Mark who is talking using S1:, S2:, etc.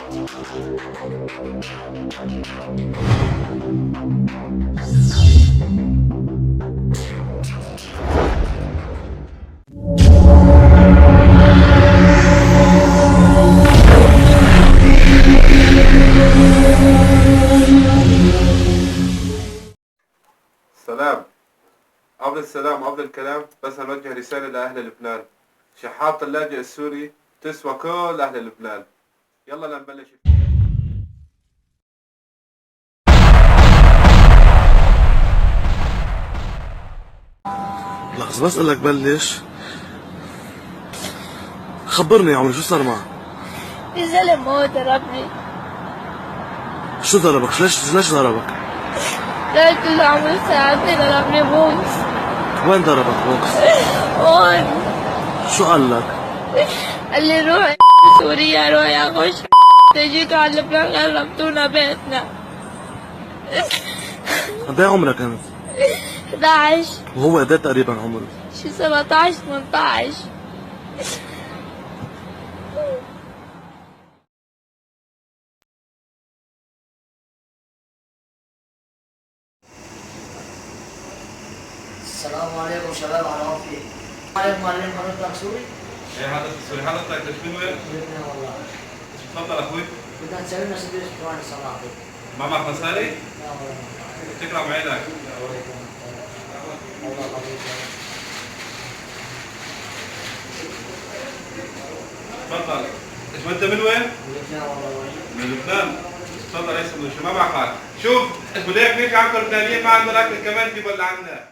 S1: سلام. قبل السلام قبل الكلام بس هنوجه رسالة لأهل لبنان. شحات اللاجئ السوري تسوى كل أهل لبنان. يلا لنبلش.
S2: لحظة بس قلك بلش. خبرني يا عمري شو صار معك؟
S3: في زلم هو ضربني.
S2: شو ضربك؟ ليش ضربك؟
S3: قلت له عمرو ساعدني ضربني بوكس.
S2: وين ضربك بوكس؟
S3: هون.
S2: شو قال لك؟
S3: قال لي روح سوريا روح يا خش. جيتوا على لبنان غربتونا بيتنا.
S2: قد ايه عمرك انت؟
S3: 11.
S2: وهو قد ايه تقريبا عمره؟
S3: شي 17 18.
S4: السلام عليكم شباب على عافية. عليكم معلم حضرتك سوري؟
S1: ايه حضرتك سوري. حضرتك من وين؟
S4: لبنان والله.
S1: تفضل اخوي.
S4: بدنا تسوي لنا سبيل اسبوعين صراحة.
S1: ما معك مصاري؟
S4: لا والله.
S1: تكرم عينك.
S4: والله قبيل.
S1: تفضل. ايش انت من وين؟
S4: لبنان والله.
S1: من لبنان. تفضل يا سيدي. شو ما معك؟ شوف بده اياك نحكي عنكم لبنانيين ما عندنا اكل كمان جيبوا اللي عندنا.